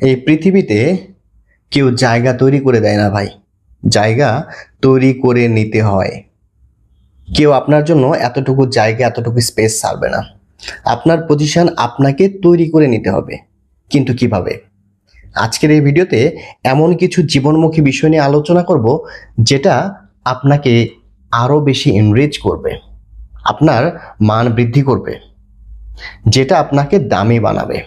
এই পৃথিবীতে কেউ জায়গা তৈরি করে দেয় না ভাই, জায়গা তৈরি করে নিতে হয়। কেউ আপনার জন্য এতটুকু জায়গা এতটুকু স্পেস ছাড়বে না। আপনার পজিশন আপনাকে তৈরি করে নিতে হবে। কিন্তু কিভাবে? আজকের এই ভিডিওতে এমন কিছু জীবনমুখী বিষয় নিয়ে আলোচনা করব যেটা আপনাকে আরো বেশি এনরিচ করবে, আপনার মান বৃদ্ধি করবে, যেটা আপনাকে দামি বানাবে।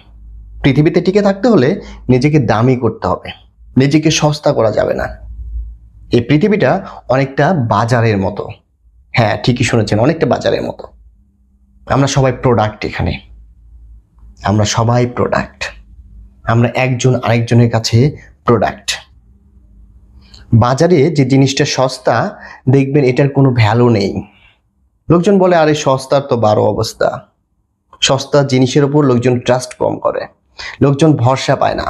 পৃথিবীতে টিকে থাকতে হলে নিজেকে দামি করতে হবে, নিজেকে সস্তা করা যাবে না। এই পৃথিবীটা অনেকটা বাজারের মতো। হ্যাঁ, ঠিকই শুনেছেন, অনেকটা বাজারের মতো। আমরা সবাই প্রোডাক্ট। এখানে আমরা সবাই প্রোডাক্ট। আমরা একজন আরেকজনের কাছে প্রোডাক্ট। বাজারে যে জিনিসটা সস্তা, দেখবেন এটার কোনো ভ্যালু নেই। লোকজন বলে আরে সস্তার তো বারো অবস্থা। সস্তা জিনিসের উপর লোকজন ট্রাস্ট কম করে, লোকজন ভরসা পায় না।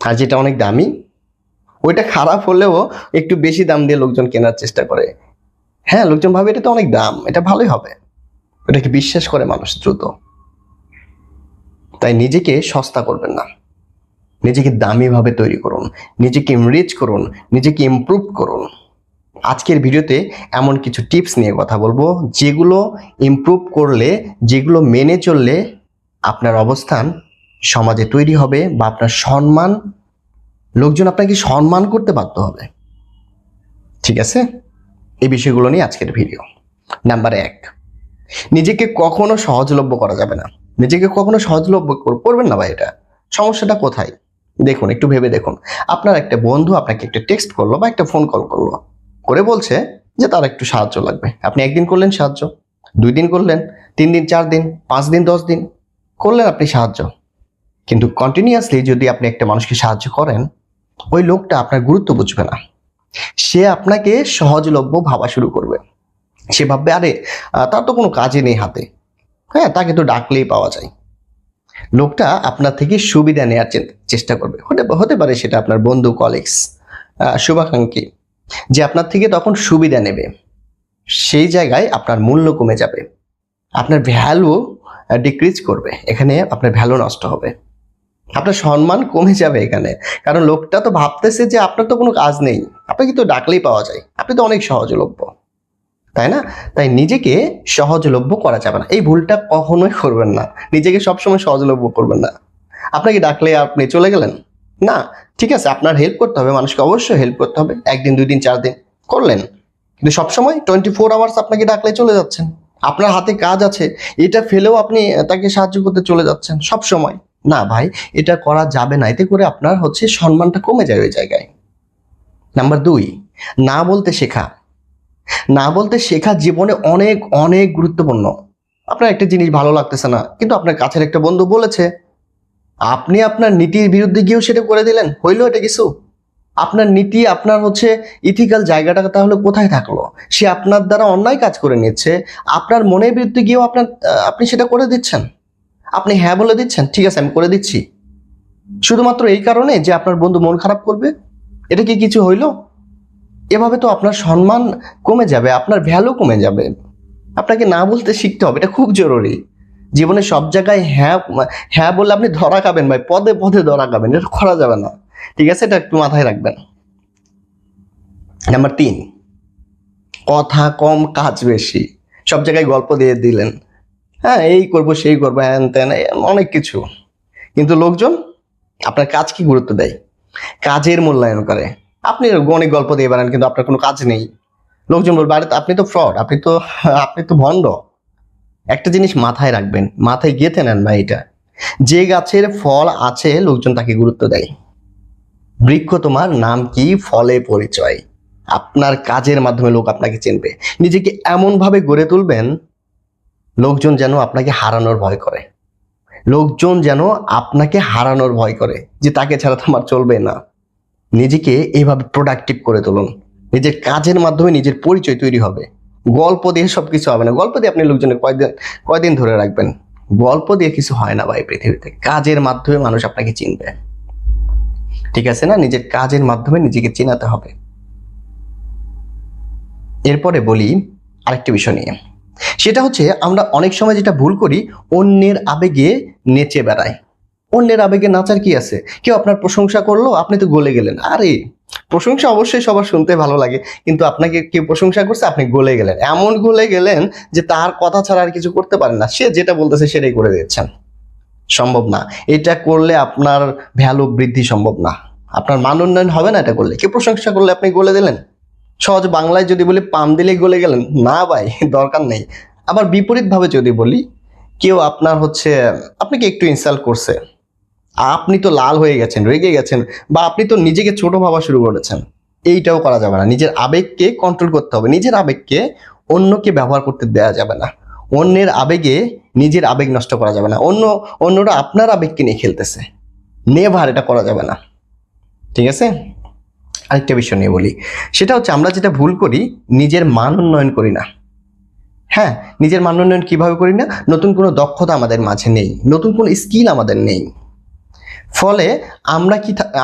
আর যেটা অনেক দামি, ওইটা খারাপ হলেও একটু বেশি দাম দিয়ে লোকজন কেনার চেষ্টা করে। হ্যাঁ, লোকজন ভাবে এটা তো অনেক দাম, এটা ভালোই হবে, এটাকে বিশ্বাস করে মানুষ দ্রুত। তাই নিজেকে সস্তা করবেন না, নিজেকে দামিভাবে তৈরি করুন, নিজেকে এনরিচ করুন, নিজেকে ইমপ্রুভ করুন। আজকের ভিডিওতে এমন কিছু টিপস নিয়ে কথা বলবো যেগুলো ইমপ্রুভ করলে, যেগুলো মেনে চললে আপনার অবস্থান সমাজে তৈরি হবে, বা আপনার সম্মান, লোকজন আপনাকে সম্মান করতে বাধ্য হবে। ঠিক আছে, এই বিষয়গুলো নিয়ে আজকের ভিডিও। নাম্বার 1, নিজেকে কখনো সহজলভ্য করা যাবে না। নিজেকে কখনো সহজলভ্য করবেন না ভাই। এটা সমস্যাটা কোথায় দেখুন, একটু ভেবে দেখুন। আপনার একটা বন্ধু আপনাকে একটা টেক্সট করলো বা একটা ফোন কল করলো, করে বলছে যে তার একটু সাহায্য লাগবে। আপনি একদিন করলেন সাহায্য, 2 দিন করলেন, 3 দিন, 4 দিন, 5 দিন, 10 দিন করলেন আপনি সাহায্য। কিন্তু কন্টিনিউয়াসলি যদি আপনি একটা মানুষকে সাহায্য করেন, ওই লোকটা আপনার গুরুত্ব বুঝবে না। সে আপনাকে সহজলভ্য ভাবা শুরু করবে। সে ভাববে আরে তার তো কোনো কাজে নেই হাতে, হ্যাঁ তাকে তো ডাকলেই পাওয়া যায়। লোকটা আপনার থেকে সুবিধা নেওয়ার চেষ্টা করবে। হতে পারে সেটা আপনার বন্ধু, কলিগস, শুভাকাঙ্ক্ষী, যে আপনার থেকে তখন সুবিধা নেবে। সেই জায়গায় আপনার মূল্য কমে যাবে, আপনার ভ্যালু ডিক্রিজ করবে। এখানে আপনার ভ্যালু নষ্ট হবে, আপনার সম্মান কমে যাবে এখানে। কারণ লোকটা তো ভাবতেছে যে আপনার তো কোনো কাজ নেই, আপনাকে তো ডাকলেই পাওয়া যায়, আপনি তো অনেক সহজলভ্য, তাই না? তাই নিজেকে সহজলভ্য করা যাবে না। এই ভুলটা কখনোই করবেন না। নিজেকে সবসময় সহজলভ্য করবেন না। আপনাকে ডাকলে আপনি চলে গেলেন না, ঠিক আছে, আপনার হেল্প করতে হবে, মানুষকে অবশ্যই হেল্প করতে হবে। 1 দিন, 2 দিন, 4 দিন করলেন, কিন্তু সবসময় 24 আওয়ার্স আপনাকে ডাকলে চলে যাচ্ছেন। আপনার হাতে কাজ আছে, এটা ফেলেও আপনি তাকে সাহায্য করতে চলে যাচ্ছেন সব সময়। না ভাই, এটা করা যাবে না। এতে করে আপনার সম্মানটা কমে যায় ওই জায়গায়। নাম্বার 2, না বলতে শেখা। না বলতে শেখা জীবনে অনেক অনেক গুরুত্বপূর্ণ। আপনার একটা জিনিস ভালো লাগতেছে না, কিন্তু আপনার কাছের একটা বন্ধু বলেছে, আপনি আপনার নীতির বিরুদ্ধে গিয়েও সেটা করে দিলেন, হইলো এটা কিছু? আপনার নীতি, আপনার ইথিক্যাল জায়গাটা তাহলে কোথায় থাকলো? সে আপনার দ্বারা অন্যায় কাজ করে নিচ্ছে, আপনার মনের বিরুদ্ধে গিয়েও আপনি সেটা করে দিচ্ছেন। আপনি হ্যাঁ বলে দিচ্ছেন, ঠিক আছে আমি করে দিচ্ছি, শুধুমাত্র এই কারণে যে আপনার বন্ধু মন খারাপ করবে। এটা কি কিছু হইলো? এভাবে তো আপনার সম্মান কমে যাবে, আপনার ভ্যালু কমে যাবে। আপনাকে না বলতে শিখতে হবে, এটা খুব জরুরি। জীবনে সব জায়গায় হ্যাঁ হ্যাঁ বললে আপনি ধরা খাবেন ভাই, পদে পদে ধরা খাবেন, এটা করা যাবে না। ঠিক আছে, এটা একটু মাথায় রাখবেন। নাম্বার 3, কথা কম কাজ বেশি। সব জায়গায় গল্প দিয়ে দিলেন, হ্যাঁ এই করবো সেই করবো, হ্যান ত্যান, অনেক কিছু, কিন্তু লোকজন আপনার কাজ কি গুরুত্ব দেয়? কাজের মূল্যায়ন করে। আপনি অনেক গল্প দিয়ে বেড়ান, কিন্তু আপনার কোনো কাজ নেই। লোকজন বলবে আরে আপনি তো ফ্রড, আপনি তো ভণ্ড। একটা জিনিস মাথায় রাখবেন, মাথায় গেঁথে নেন ভাই, এটা যে গাছের ফল আছে লোকজন তাকে গুরুত্ব দেয়। বৃক্ষ তোমার নাম কি, ফলে পরিচয়। আপনার কাজের মাধ্যমে লোক আপনাকে চিনবে। নিজেকে এমন ভাবে গড়ে তুলবেন, লোকজন যেন আপনাকে হারানোর ভয় করে। লোকজন যেন আপনাকে হারানোর ভয় করে, যে তাকে ছাড়া তো আমার চলবে না। নিজেকে এইভাবে প্রোডাক্টিভ করে তুলুন। নিজের কাজের মাধ্যমে নিজের পরিচয় তৈরি হবে। গল্প দিয়ে সবকিছু হবে না। গল্প দিয়ে আপনি লোকজনের কয়দিন ধরে রাখবেন? গল্প দিয়ে কিছু হয় না ভাই পৃথিবীতে। কাজের মাধ্যমে মানুষ আপনাকে চিনবে। ঠিক আছে না? নিজের কাজের মাধ্যমে নিজেকে চিনাতে হবে। এরপরে বলি আরেকটা বিষয় নিয়ে, সেটা আমরা অনেক সময় যেটা ভুল করি, অন্যের আবেগে নেচে বেড়াই। অন্যের আবেগে নাচার কি আছে? কেউ আপনার প্রশংসা করলো, আপনি তো গলে গেলেন। আরে প্রশংসা অবশ্যই সবার শুনতে ভালো লাগে, কিন্তু আপনাকে কেউ প্রশংসা করছে, আপনি গলে গেলেন, এমন গলে গেলেন যে তার কথা ছাড়া আর কিছু করতে পারেন না, সে যেটা বলতেছে সেটাই করে দিচ্ছেন। সম্ভব না। এটা করলে আপনার ভ্যালু বৃদ্ধি সম্ভব না, আপনার মান উন্নয়ন হবে না। এটা করলে কেউ প্রশংসা করলে আপনি গলে দিলেন, সহজ বাংলায় যদি বলি পাম দিলেই গলে গেলেন, না ভাই, দরকার নেই। আবার বিপরীতভাবে যদি বলি, কেউ আপনার আপনাকে একটু ইনসাল্ট করছে, আপনি তো লাল হয়ে গেছেন, রেগে গেছেন, বা আপনি তো নিজেকে ছোট ভাবা শুরু করেছেন। এইটাও করা যাবে না। নিজের আবেগকে কন্ট্রোল করতে হবে, নিজের আবেগকে অন্যকে ব্যবহার করতে দেওয়া যাবে না। অন্যের আবেগে নিজের আবেগ নষ্ট করা যাবে না। অন্যরা আপনার আবেগকে নিয়ে খেলতেছে, নেভার, এটা করা যাবে না। ঠিক আছে? আরেকটা বিষয় নিয়ে বলি, সেটা হচ্ছে আমরা যেটা ভুল করি, নিজের মান উন্নয়ন করি না। হ্যাঁ, নিজের মান উন্নয়ন কিভাবে করি না? নতুন কোনো দক্ষতা আমাদের মাঝে নেই, নতুন কোনো স্কিল আমাদের নেই। ফলে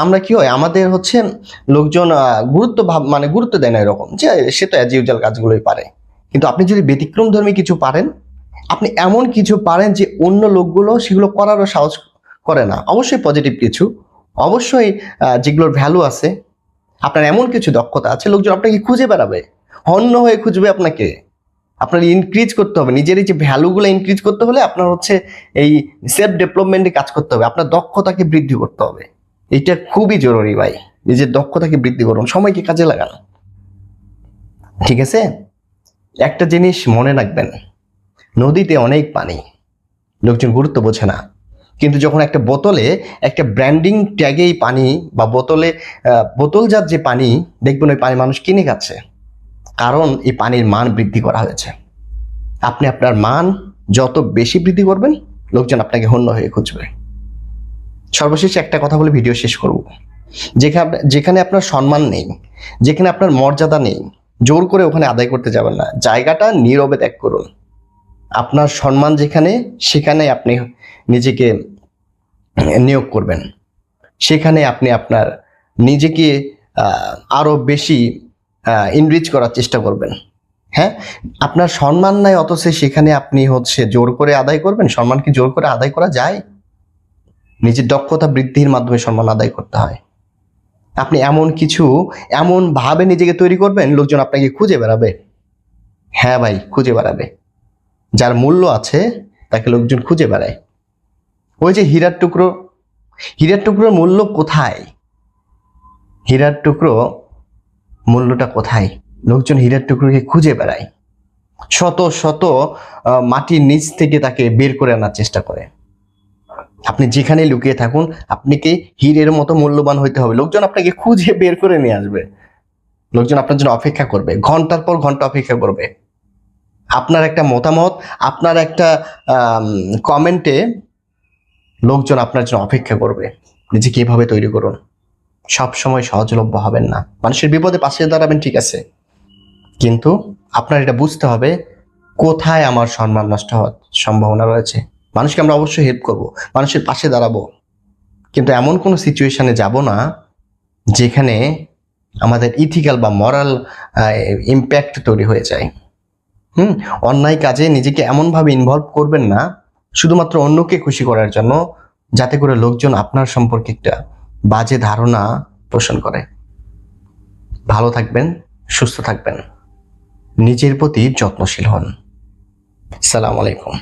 আমরা কি হয়, আমাদের লোকজন গুরুত্ব দেয় না, এরকম যে সে তো অ্যাজ ইউজুয়াল কাজগুলোই পারে। কিন্তু আপনি যদি ব্যতিক্রমধর্মী কিছু পারেন, আপনি এমন কিছু পারেন যে অন্য লোকগুলো সেগুলো করারও সাহস করে না, অবশ্যই পজিটিভ কিছু, অবশ্যই যেগুলোর ভ্যালু আছে, আপনার এমন কিছু দক্ষতা আছে, লোকজন আপনাকে খুঁজে বেড়াবে, হন্য হয়ে খুঁজবে আপনাকে। আপনার ইনক্রিজ করতে হবে, নিজের এই যে ভ্যালুগুলো ইনক্রিজ করতে হলে আপনার এই সেলফ ডেভেলপমেন্টে কাজ করতে হবে, আপনার দক্ষতাকে বৃদ্ধি করতে হবে। এটা খুবই জরুরি ভাই, নিজের দক্ষতাকে বৃদ্ধি করুন, সময়কে কাজে লাগান। ঠিক আছে? একটা জিনিস মনে রাখবেন, নদীতে অনেক পানি, লোকজন গুরুত্ব বোঝে না, কিন্তু যখন একটা বোতলে একটা ব্র্যান্ডিং ট্যাগেই পানি, বা বোতলজাত যে পানি, দেখবেন ওই পানি মানুষ কিনে খাচ্ছে, কারণ এই পানির মান বৃদ্ধি করা হয়েছে। আপনি আপনার মান যত বেশি বৃদ্ধি করবেন, লোকজন আপনাকে হন্য হয়ে খুঁজবে। সর্বশেষে একটা কথা বলে ভিডিও শেষ করব। যেখানে আপনার সম্মান নেই, যেখানে আপনার মর্যাদা নেই, জোর করে ওখানে আদায় করতে যাবেন না, জায়গাটা নীরবে ত্যাগ করুন। আপনার সম্মান যেখানে, সেখানে আপনি নিজেকে নিয়োগ করবেন, সেখানে আপনি আপনার নিজেকে আরো বেশি ইনরিচ করার চেষ্টা করবেন। হ্যাঁ, আপনার সম্মান নাই, অথচ সেখানে আপনি জোর করে আদায় করবেন। সম্মান কি জোর করে আদায় করা যায়? নিজের দক্ষতা বৃদ্ধির মাধ্যমে সম্মান আদায় করতে হয়। আপনি এমন ভাবে নিজেকে তৈরি করবেন, লোকজন আপনাকে খুঁজে বেড়াবে। হ্যাঁ ভাই, খুঁজে বেড়াবে। যার মূল্য আছে তাকে লোকজন খুঁজে বেড়ায়। ওই যে হীরার টুকরোর মূল্য কোথায়? হীরার টুকরো মূল্যটা কোথায়? লোকজন হীরার টুকরোকে খুঁজে বেড়ায়, শত শত মাটির নিচ থেকে তাকে বের করে আনার চেষ্টা করে। আপনি যেখানে লুকিয়ে থাকুন, আপনাকে হীরের মতো মূল্যবান হইতে হবে। লোকজন আপনাকে খুঁজে বের করে নিয়ে আসবে, লোকজন আপনার জন্য অপেক্ষা করবে, ঘন্টার পর ঘন্টা অপেক্ষা করবে। আপনার একটা মতামত, আপনার একটা কমেন্টে লোকজন আপনার জন্য অপেক্ষা করবে। নিজেকে এভাবে তৈরি করুন। সব সময় সহজলভ্য হবেন না, মানুষের বিপদে পাশে দাঁড়াবেন, ঠিক আছে, কিন্তু আপনার এটা বুঝতে হবে কোথায় আমার সম্মান নষ্ট হওয়ার সম্ভাবনা রয়েছে। মানুষকে আমরা অবশ্যই হেল্প করব, মানুষের পাশে দাঁড়াবো, কিন্তু এমন কোনো সিচুয়েশনে যাব না যেখানে আমাদের ইথিক্যাল বা মরাল ইম্প্যাক্ট তৈরি হয়ে যায়। অন্যায় কাজে নিজেকে এমনভাবে ইনভলভ করবেন না শুধুমাত্র অন্যকে খুশি করার জন্য, যাতে করে লোকজন আপনার সম্পর্কে একটা বাজে ধারণা পোষণ করে। ভালো থাকবেন, সুস্থ থাকবেন, নিজের প্রতি যত্নশীল হন। আসসালামু আলাইকুম।